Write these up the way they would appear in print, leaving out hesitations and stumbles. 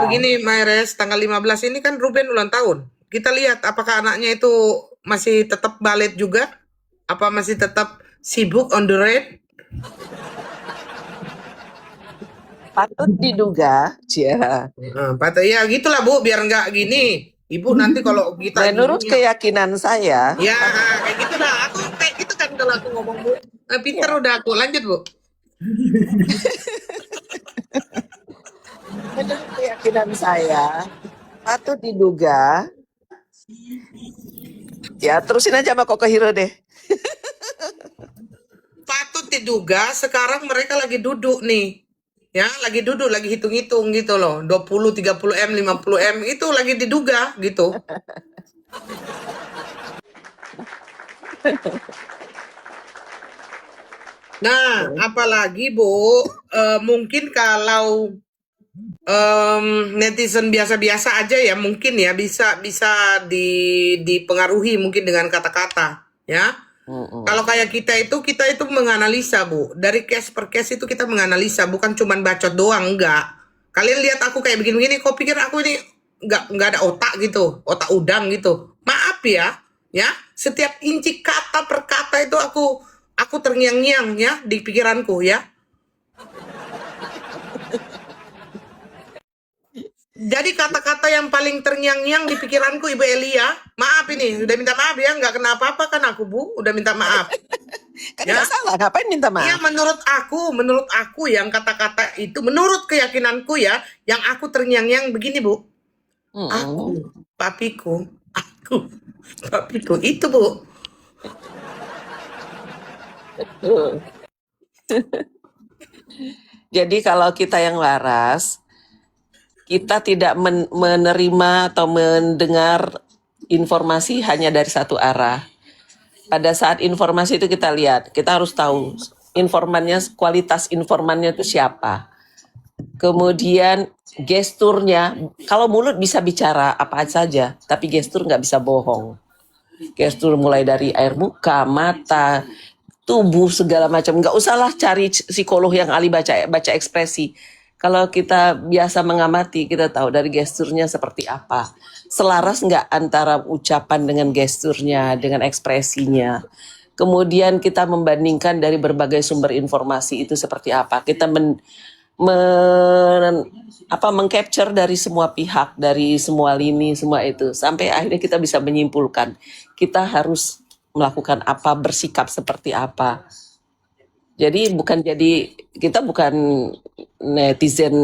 Begini, Maires, tanggal 15 ini kan Ruben ulang tahun. Kita lihat apakah anaknya itu masih tetap balet juga? Apa masih tetap sibuk on the road? Patut diduga, ya. Ya gitulah Bu, biar nggak gini. Ibu nanti kalau kita Menurut gini, keyakinan saya, ya kayak gitu lah. Aku kayak gitu kan kalau aku ngomong Bu. Pinter ya, udah aku lanjut Bu. menurut keyakinan saya, patut diduga, ya terusin aja sama Koko Hiro deh. Patut diduga sekarang mereka lagi duduk nih. Ya, lagi duduk, lagi hitung-hitung gitu loh. 20, 30 M, 50 M itu lagi diduga gitu. Nah, apalagi Bu, mungkin kalau netizen biasa-biasa aja ya mungkin ya bisa bisa dipengaruhi mungkin dengan kata-kata ya. Kalau kayak kita itu menganalisa Bu, dari case per case itu kita menganalisa, bukan cuman bacot doang, enggak. Kalian lihat aku kayak begini-begini, kok pikir aku ini enggak ada otak gitu, otak udang gitu. Maaf ya, setiap inci kata per kata itu aku terngiang-ngiang ya di pikiranku ya. Jadi kata-kata yang paling terngiang-ngiang di pikiranku Ibu Elia, maaf ini, udah minta maaf ya, nggak kena apa-apa kan aku Bu, udah minta maaf. Kan Ya, nggak salah, ngapain minta iya maaf? menurut aku yang kata-kata itu, menurut keyakinanku ya, yang aku terngiang-ngiang begini Bu, aku, papiku, aku, papiku, itu Bu. Jadi kalau kita yang waras, kita tidak menerima atau mendengar informasi hanya dari satu arah. Pada saat informasi itu kita lihat, kita harus tahu informannya, kualitas informannya itu siapa. Kemudian gesturnya, kalau mulut bisa bicara apa saja, tapi gestur nggak bisa bohong. Gestur mulai dari air muka, mata, tubuh segala macam. Nggak usahlah cari psikolog yang ahli baca ekspresi. Kalau kita biasa mengamati, kita tahu dari gesturnya seperti apa. Selaras nggak antara ucapan dengan gesturnya, dengan ekspresinya. Kemudian kita membandingkan dari berbagai sumber informasi itu seperti apa. Kita mengcapture dari semua pihak, dari semua lini, semua itu. Sampai akhirnya kita bisa menyimpulkan. Kita harus melakukan apa, bersikap seperti apa. Jadi kita bukan netizen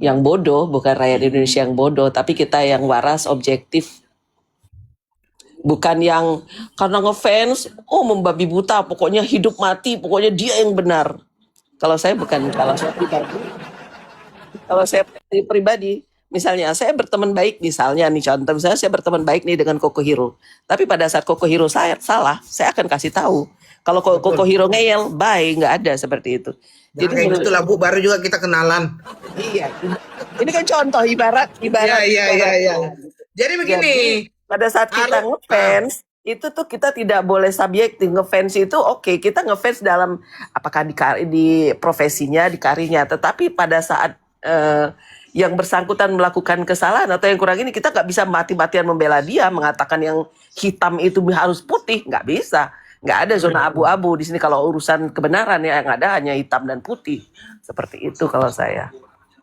yang bodoh, bukan rakyat Indonesia yang bodoh, tapi kita yang waras, objektif. Bukan yang karena ngefans, membabi buta, pokoknya hidup mati, pokoknya dia yang benar. Kalau saya pribadi, misalnya saya berteman baik, misalnya nih contoh, misalnya saya berteman baik nih dengan Koko Hiro. Tapi pada saat Koko Hiro salah, saya akan kasih tahu. Kalau Koko Hiro ngeyel, bye, nggak ada seperti itu. Jadi kayak gitulah Bu, baru juga kita kenalan. Iya, ini kan contoh ibarat. Iya. Jadi begini. Pada saat kita ngefans, itu tuh kita tidak boleh subjektif. Ngefans itu oke, kita ngefans dalam apakah di profesinya, di karirnya. Tetapi pada saat yang bersangkutan melakukan kesalahan atau yang kurang ini, kita nggak bisa mati-matian membela dia, mengatakan yang hitam itu harus putih, nggak bisa. Nggak ada zona abu-abu di sini kalau urusan kebenaran ya, yang ada hanya hitam dan putih. Seperti itu kalau saya.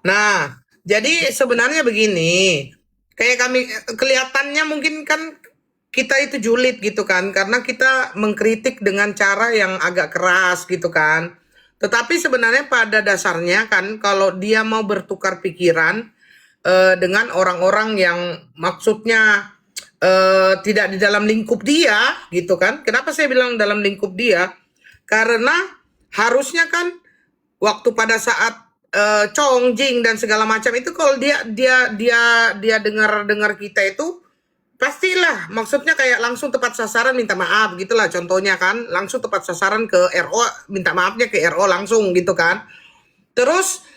Nah, jadi sebenarnya begini, kayak kami kelihatannya mungkin kan kita itu julid gitu kan, karena kita mengkritik dengan cara yang agak keras gitu kan. Tetapi sebenarnya pada dasarnya kan kalau dia mau bertukar pikiran dengan orang-orang yang maksudnya tidak di dalam lingkup dia gitu kan. Kenapa saya bilang dalam lingkup dia? Karena harusnya kan waktu pada saat Chongjing dan segala macam itu kalau dia dengar kita itu pastilah maksudnya kayak langsung tepat sasaran minta maaf gitulah contohnya kan, langsung tepat sasaran ke RO, minta maafnya ke RO langsung gitu kan. Terus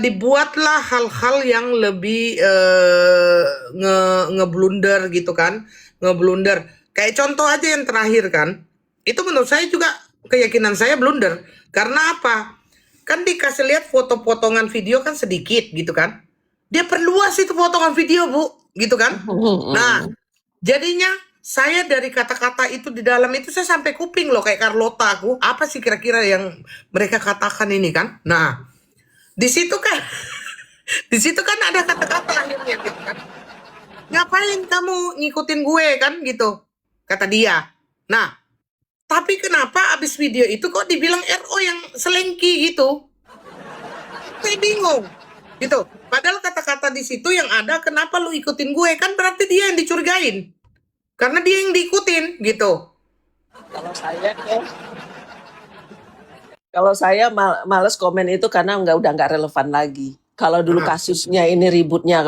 dibuatlah hal-hal yang lebih ngeblunder gitu kan, ngeblunder. Kayak contoh aja yang terakhir kan, itu menurut saya juga keyakinan saya blunder. Karena apa? Kan dikasih lihat foto potongan video kan sedikit gitu kan. dia perluas itu potongan video, Bu, gitu kan. Nah, jadinya saya dari kata-kata itu di dalam itu saya sampai kuping loh kayak Carlota aku. Apa sih kira-kira yang mereka katakan ini kan? Nah, di situ kan di situ kan ada kata-kata akhirnya gitu kan. Ngapain kamu ngikutin gue kan gitu, kata dia. Nah, tapi kenapa abis video itu kok dibilang RO yang selengki gitu? Saya bingung gitu. Padahal kata-kata di situ yang ada, kenapa lu ikutin gue, kan berarti dia yang dicurigain karena dia yang diikutin gitu. Kalau saya ya, kalau saya males komen itu karena udah nggak relevan lagi. Kalau dulu Nah, kasusnya ini ributnya,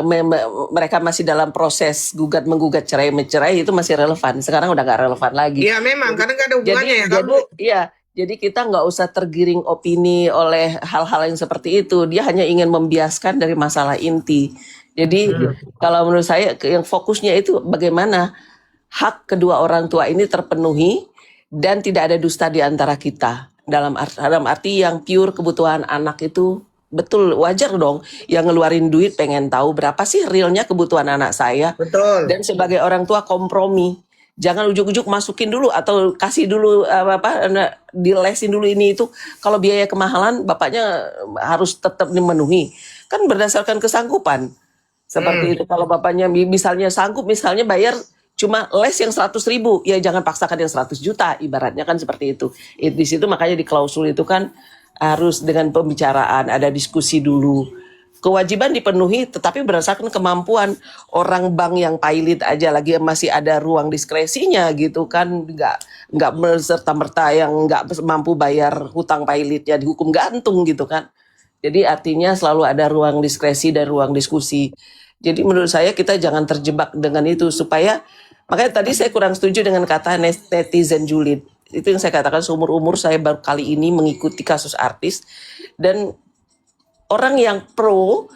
mereka masih dalam proses menggugat cerai mencerai, itu masih relevan. Sekarang udah nggak relevan lagi. ya memang Jadi karena nggak ada jadi hubungannya ya kan, jadi Bu. iya, jadi kita nggak usah tergiring opini oleh hal-hal yang seperti itu. Dia hanya ingin membiaskan dari masalah inti. Jadi kalau menurut saya yang fokusnya itu bagaimana hak kedua orang tua ini terpenuhi dan tidak ada dusta di antara kita. Dalam arti yang pure kebutuhan anak itu betul wajar dong yang ngeluarin duit pengen tahu berapa sih realnya kebutuhan anak saya, Betul. dan sebagai orang tua kompromi. Jangan ujuk-ujuk masukin dulu atau kasih dulu dilesin dulu ini itu. Kalau biaya kemahalan bapaknya harus tetap dimenuhi. Kan berdasarkan kesanggupan. Seperti itu, kalau bapaknya misalnya sanggup misalnya bayar cuma les yang 100.000, ya jangan paksakan yang 100 juta, ibaratnya kan seperti itu. Di situ makanya di klausul itu kan harus dengan pembicaraan, ada diskusi dulu. Kewajiban dipenuhi tetapi berdasarkan kemampuan. Orang bank yang pilot aja lagi masih ada ruang diskresinya gitu kan, nggak serta-merta yang nggak mampu bayar hutang pilotnya dihukum gantung gitu kan. Jadi artinya selalu ada ruang diskresi dan ruang diskusi. Jadi menurut saya kita jangan terjebak dengan itu, supaya makanya tadi saya kurang setuju dengan kata netizen julid. Itu yang saya katakan, seumur-umur saya baru kali ini mengikuti kasus artis, dan orang yang pro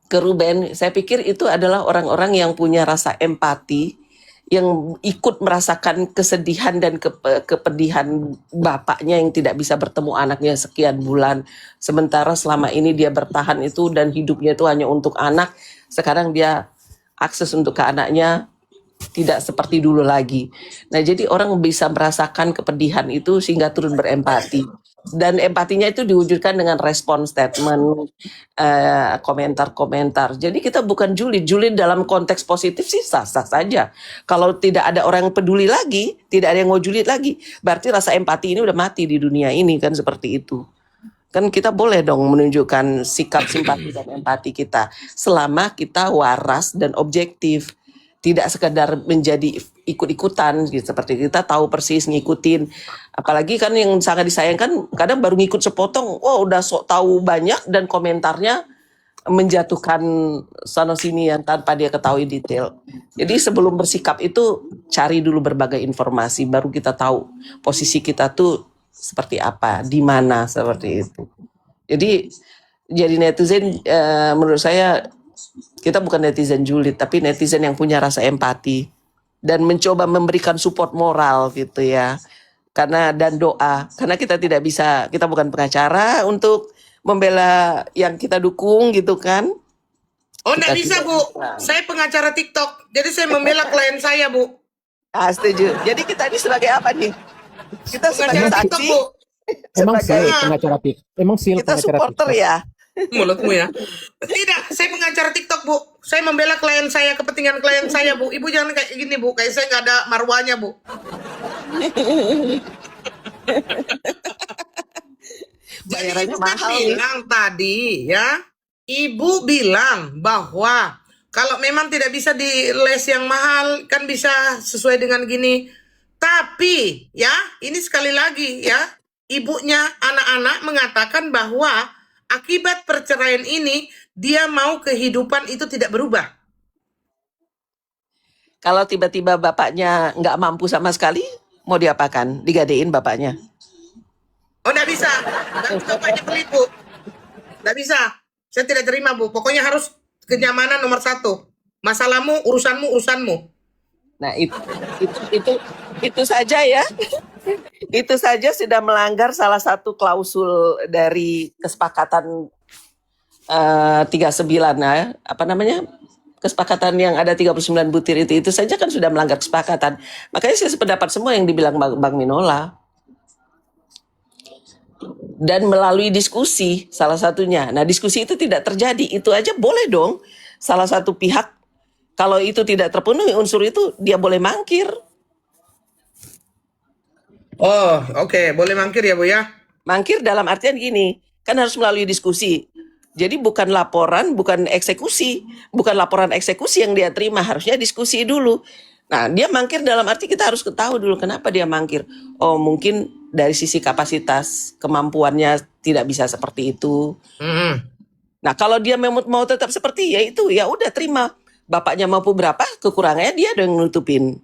ke Ruben, saya pikir itu adalah orang-orang yang punya rasa empati, yang ikut merasakan kesedihan dan kepedihan bapaknya yang tidak bisa bertemu anaknya sekian bulan. Sementara selama ini dia bertahan itu dan hidupnya itu hanya untuk anak. Sekarang dia akses untuk ke anaknya tidak seperti dulu lagi. Nah, jadi orang bisa merasakan kepedihan itu sehingga turun berempati. Dan empatinya itu diwujudkan dengan respon statement, komentar-komentar. Jadi kita bukan julid. Julid dalam konteks positif sih sah-sah saja. Kalau tidak ada orang yang peduli lagi, tidak ada yang mau julid lagi, berarti rasa empati ini udah mati di dunia ini, kan seperti itu. Kan kita boleh dong menunjukkan sikap simpati dan empati kita selama kita waras dan objektif, tidak sekedar menjadi ikut-ikutan gitu. Seperti kita tahu persis ngikutin, apalagi kan yang sangat disayangkan kadang baru ngikut sepotong, wah udah sok tahu banyak dan komentarnya menjatuhkan sana sini yang tanpa dia ketahui detail. Jadi sebelum bersikap itu cari dulu berbagai informasi, baru kita tahu posisi kita tuh seperti apa, di mana, seperti itu. Jadi netizen, menurut saya kita bukan netizen julid, tapi netizen yang punya rasa empati dan mencoba memberikan support moral gitu ya. Dan doa, karena kita tidak bisa, kita bukan pengacara untuk membela yang kita dukung gitu kan. Oh, nggak Kita bisa, tidak Bu. bisa. Saya pengacara TikTok, jadi saya membela klien saya, Bu. Setuju. Jadi kita ini sebagai apa nih? Kita sebagai Pengacara TikTok, saksi, Bu. Emang sebagai pengacara TikTok. Emang kita pengacara supporter TikTok. ya. Mulutmu ya. Tidak, saya pengacara TikTok, Bu. Saya membela klien saya, kepentingan klien saya, Bu. Ibu jangan kayak gini, Bu. Kayak saya nggak ada marwahnya, Bu. Jadi Bayarannya ibu kan mahal nih. bilang tadi ya, ibu bilang bahwa kalau memang tidak bisa di les yang mahal, kan bisa sesuai dengan gini. Tapi ya, ini sekali lagi ya, ibunya anak-anak mengatakan bahwa akibat perceraian ini, dia mau kehidupan itu tidak berubah. Kalau tiba-tiba bapaknya nggak mampu sama sekali, mau diapakan? Digadein bapaknya. Oh, nggak bisa. Nanti bapaknya pelit, Bu. Nggak bisa. Saya tidak terima, Bu. Pokoknya harus kenyamanan nomor 1. Masalahmu, urusanmu. Nah, itu saja ya. Itu saja sudah melanggar salah satu klausul dari kesepakatan 39 apa namanya, kesepakatan yang ada 39 butir itu saja kan sudah melanggar kesepakatan. Makanya saya sependapat semua yang dibilang Bang Minola. Dan melalui diskusi salah satunya. Nah, diskusi itu tidak terjadi, itu aja boleh dong. Salah satu pihak kalau itu tidak terpenuhi unsur itu dia boleh mangkir. Oh, oke, boleh mangkir ya Bu ya. Mangkir dalam artian gini, kan harus melalui diskusi. Jadi bukan laporan, bukan eksekusi, bukan laporan eksekusi yang dia terima, harusnya diskusi dulu. Nah, dia mangkir dalam arti kita harus ketahui dulu kenapa dia mangkir. Oh, mungkin dari sisi kapasitas, kemampuannya tidak bisa seperti itu. Mm-mm. Nah, kalau dia mau tetap seperti ya itu, ya udah terima. Bapaknya mampu berapa, kekurangannya dia yang nutupin.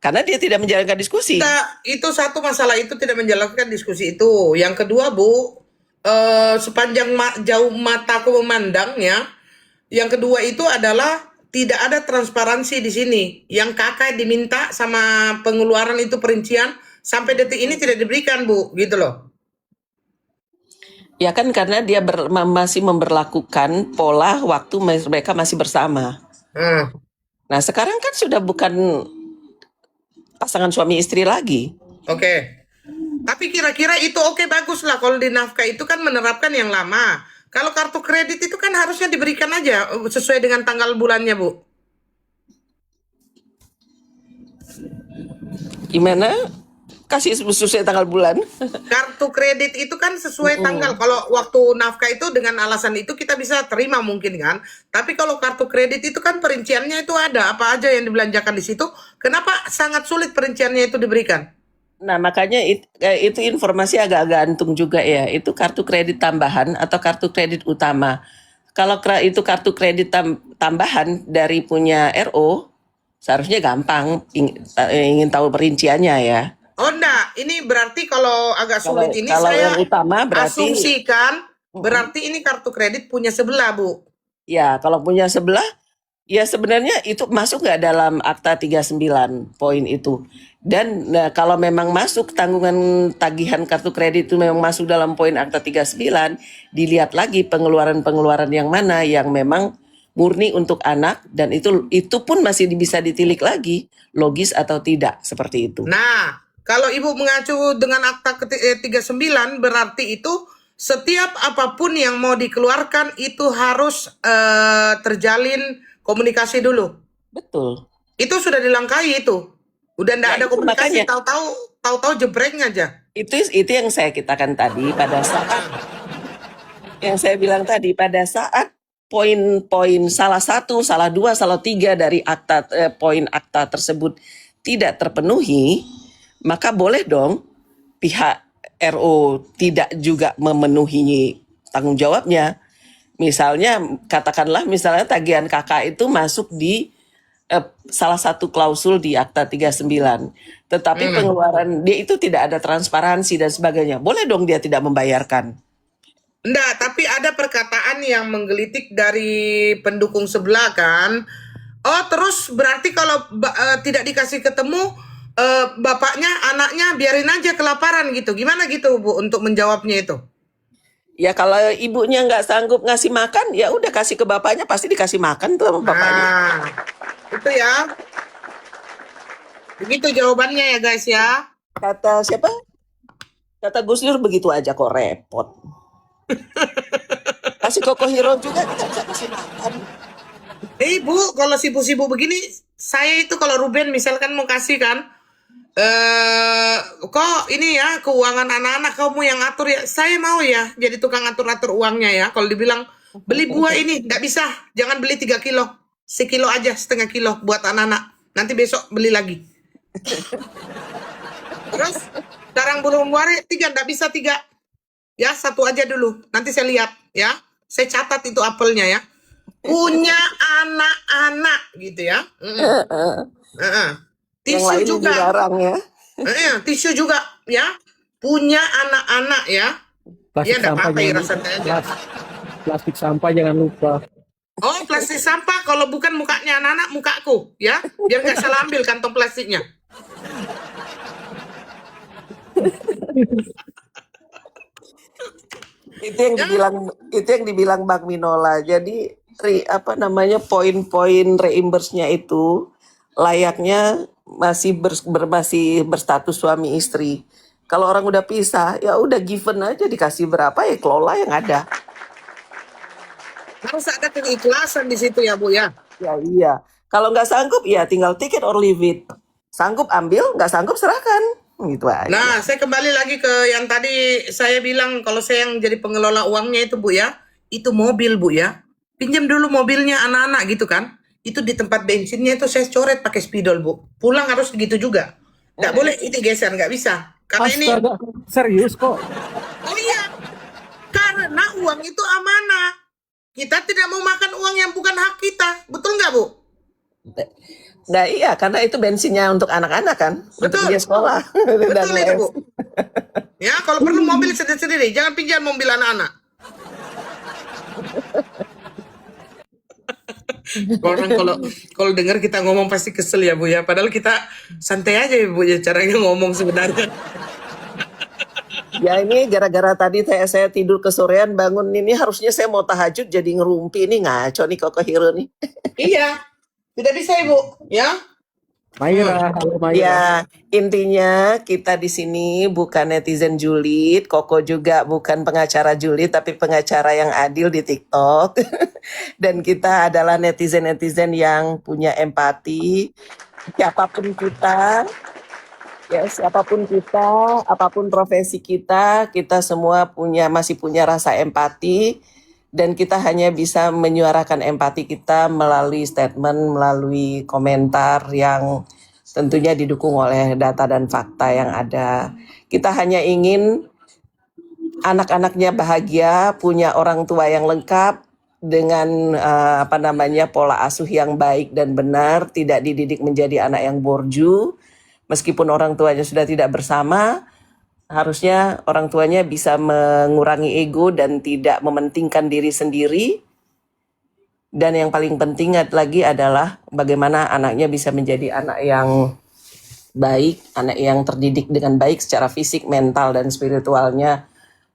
Karena dia tidak menjalankan diskusi. Itu satu masalah, itu tidak menjalankan diskusi itu. Yang kedua Bu, sepanjang jauh mataku memandang ya. Yang kedua itu adalah tidak ada transparansi di sini. Yang kakak diminta sama pengeluaran itu perincian sampai detik ini tidak diberikan Bu, gitu loh. Ya kan karena dia masih memberlakukan pola waktu mereka masih bersama. Hmm. Nah, sekarang kan sudah bukan pasangan suami istri lagi. Oke. Tapi kira-kira itu oke, bagus lah kalau di nafkah itu kan menerapkan yang lama. Kalau kartu kredit itu kan harusnya diberikan aja sesuai dengan tanggal bulannya Bu. Gimana? Kasih sesuai tanggal bulan. Kartu kredit itu kan sesuai tanggal. Kalau waktu nafkah itu dengan alasan itu kita bisa terima mungkin kan. Tapi kalau kartu kredit itu kan perinciannya itu ada. Apa aja yang dibelanjakan di situ. Kenapa sangat sulit perinciannya itu diberikan? Nah, makanya itu informasi agak-agak antung juga ya. Itu kartu kredit tambahan atau kartu kredit utama. Kalau itu kartu kredit tambahan dari punya RO, seharusnya gampang ingin tahu perinciannya ya. Oh enggak, ini berarti kalau agak sulit ini Kalau saya yang utama berarti asumsikan berarti ini kartu kredit punya sebelah Bu. ya, kalau punya sebelah ya sebenarnya itu masuk nggak dalam Akta 39 poin itu. Dan kalau memang masuk tanggungan tagihan kartu kredit itu memang masuk dalam poin Akta 39, dilihat lagi pengeluaran-pengeluaran yang mana yang memang murni untuk anak dan itu pun masih bisa ditilik lagi logis atau tidak seperti itu. Nah, kalau Ibu mengacu dengan Akta 39 berarti itu setiap apapun yang mau dikeluarkan itu harus terjalin komunikasi dulu. Betul. Itu sudah dilangkahi itu. Udah enggak Ya, ada itu komunikasi, makanya. tahu-tahu jebreng aja. Itu yang saya katakan tadi pada saat yang saya bilang tadi pada saat poin-poin salah satu, salah dua, salah tiga dari poin akta tersebut tidak terpenuhi, maka boleh dong pihak RO tidak juga memenuhi tanggung jawabnya. Misalnya katakanlah misalnya tagihan kakak itu masuk di salah satu klausul di Akta 39. Tetapi pengeluaran dia itu tidak ada transparansi dan sebagainya. Boleh dong dia tidak membayarkan. Enggak, tapi ada perkataan yang menggelitik dari pendukung sebelah kan. Oh, terus berarti kalau tidak dikasih ketemu bapaknya, anaknya biarin aja kelaparan gitu. Gimana gitu Bu untuk menjawabnya itu? Ya kalau ibunya nggak sanggup ngasih makan, ya udah kasih ke bapaknya, pasti dikasih makan tuh sama bapaknya. Nah, itu ya. Begitu jawabannya ya guys ya. Kata siapa? Kata Gus Dur begitu aja kok repot. Kasih Koko Hero juga kita bisa kasih makan. Bu, kalau sibuk-sibuk begini, saya itu kalau Ruben misalkan mau kasih kan, kok ini ya keuangan anak-anak kamu yang atur ya, saya mau ya jadi tukang atur-atur uangnya ya. Kalau dibilang beli buah ini nggak bisa, jangan beli 3 kilo, sekilo aja, setengah kilo buat anak-anak. Nanti besok beli lagi. Terus sekarang belum waris 3, nggak bisa 3, ya 1 aja dulu. Nanti saya lihat ya, saya catat itu apelnya ya. Punya anak-anak gitu ya. Yang Tisu lain juga. dilarang ya. Tisu juga ya. Punya anak-anak ya. Plastik Ya enggak sampah apa-apa ya jangan rasanya aja. plastik sampah jangan lupa. Oh, plastik sampah kalau bukan mukanya anak-anak, mukaku ya. Biar nggak salah ambil kantong plastiknya. Ya, itu yang dibilang Bang Minola. Jadi poin-poin reimburse-nya itu layaknya masih berstatus suami istri. Kalau orang udah pisah, ya udah given aja dikasih berapa ya kelola yang ada. harus ada keikhlasan di situ ya Bu ya. Ya iya. Kalau nggak sanggup ya tinggal take it or leave it. Sanggup ambil, nggak sanggup serahkan. Gitu aja. Nah, saya kembali lagi ke yang tadi saya bilang kalau saya yang jadi pengelola uangnya itu Bu ya, itu mobil Bu ya. Pinjam dulu mobilnya anak-anak gitu kan. Itu di tempat bensinnya itu saya coret pakai spidol Bu. Pulang harus gitu juga. Nggak boleh itu geser, nggak bisa. Karena ini, Astaga, serius kok. oh iya, karena uang itu amanah. Kita tidak mau makan uang yang bukan hak kita. Betul nggak Bu? Nah iya, karena itu bensinnya untuk anak-anak kan, untuk Betul. dia sekolah. Dan Betul itu Bu. les. Ya, kalau perlu mobil sendiri-sendiri. Jangan pinjam mobil anak-anak. Orang kalau dengar kita ngomong pasti kesel ya Bu ya. Padahal kita santai aja ya Bu ya caranya ngomong sebenarnya. Ya ini gara-gara tadi saya tidur kesorean bangun ini harusnya saya mau tahajud jadi ngerumpi ini ngaco nih kok Hiro nih. Iya, tidak bisa Ibu, ya. Maira, halo Maira. Ya intinya kita di sini bukan netizen julid, Koko juga bukan pengacara julid tapi pengacara yang adil di TikTok. Dan kita adalah netizen-netizen yang punya empati. Siapapun kita, ya siapapun kita, apapun profesi kita semua masih punya rasa empati dan kita hanya bisa menyuarakan empati kita melalui statement, melalui komentar yang tentunya didukung oleh data dan fakta yang ada. Kita hanya ingin anak-anaknya bahagia, punya orang tua yang lengkap dengan pola asuh yang baik dan benar, tidak dididik menjadi anak yang borju. Meskipun orang tuanya sudah tidak bersama, harusnya orang tuanya bisa mengurangi ego dan tidak mementingkan diri sendiri. Dan yang paling penting lagi adalah bagaimana anaknya bisa menjadi anak yang baik, anak yang terdidik dengan baik secara fisik, mental, dan spiritualnya.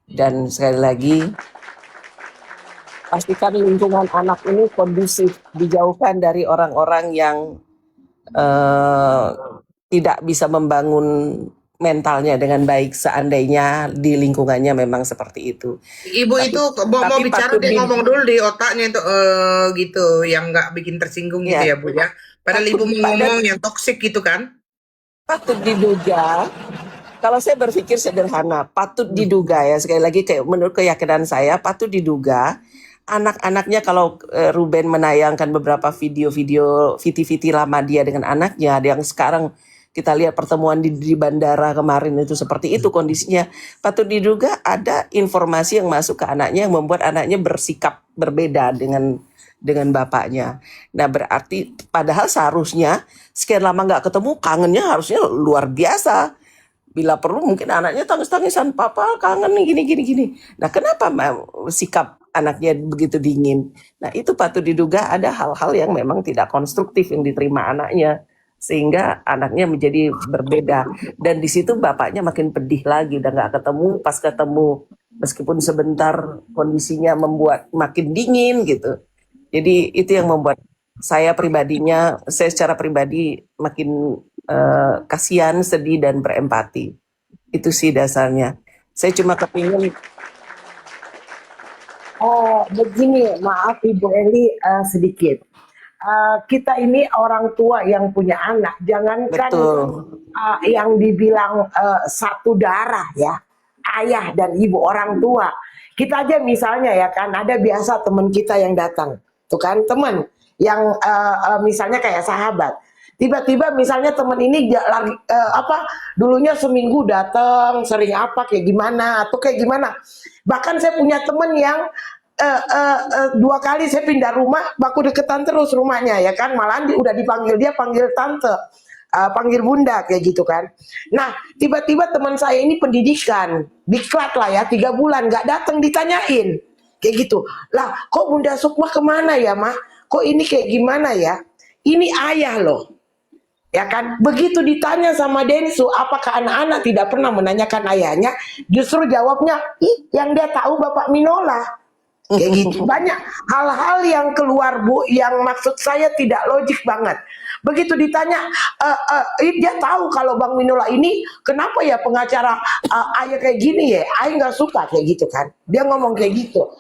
Dan sekali lagi, pastikan lingkungan anak ini kondusif, dijauhkan dari orang-orang yang tidak bisa membangun mentalnya dengan baik seandainya di lingkungannya memang seperti itu. Ibu itu mau bicara dia ngomong dulu di otaknya itu gitu, yang nggak bikin tersinggung gitu ya Bu ya. Padahal Ibu mau ngomong yang toksik gitu kan. Patut diduga, kalau saya berpikir sederhana, patut diduga ya sekali lagi kayak menurut keyakinan saya patut diduga anak-anaknya kalau Ruben menayangkan beberapa video-video viti-viti lama dia dengan anaknya, yang sekarang kita lihat pertemuan di bandara kemarin itu seperti itu kondisinya, patut diduga ada informasi yang masuk ke anaknya yang membuat anaknya bersikap berbeda dengan bapaknya. Nah berarti padahal seharusnya sekian lama nggak ketemu kangennya harusnya luar biasa. Bila perlu mungkin anaknya tangis-tangisan, papa kangen nih gini. Nah kenapa sikap anaknya begitu dingin? Nah itu patut diduga ada hal-hal yang memang tidak konstruktif yang diterima anaknya. Sehingga anaknya menjadi berbeda. Dan di situ bapaknya makin pedih lagi, udah nggak ketemu, pas ketemu meskipun sebentar kondisinya membuat makin dingin gitu. Jadi itu yang membuat saya secara pribadi makin kasihan, sedih, dan berempati. Itu sih dasarnya. Saya cuma kepingin begini, maaf Ibu Eli sedikit. Kita ini orang tua yang punya anak, jangankan yang dibilang satu darah ya, ayah dan ibu orang tua. Kita aja misalnya ya kan, ada biasa teman kita yang datang, tuh kan teman yang misalnya kayak sahabat. Tiba-tiba misalnya teman ini dulunya seminggu datang, sering apa kayak gimana atau kayak gimana. Bahkan saya punya teman yang 2 kali saya pindah rumah, baku deketan terus rumahnya ya kan, malahan udah dipanggil dia panggil tante, panggil bunda kayak gitu kan. Nah tiba-tiba teman saya ini pendidikan, diklat lah ya 3 bulan nggak datang, ditanyain kayak gitu. Lah kok Bunda Sukma kemana ya Mak? Kok ini kayak gimana ya? Ini ayah loh. Ya kan, begitu ditanya sama Densu, apakah anak-anak tidak pernah menanyakan ayahnya, justru jawabnya, ih, yang dia tahu Bapak Minola. Kayak gitu, banyak hal-hal yang keluar Bu, yang maksud saya tidak logik banget. Begitu ditanya, dia tahu kalau Bang Minola ini kenapa ya pengacara ayah kayak gini ya, ayah nggak suka kayak gitu kan. Dia ngomong kayak gitu.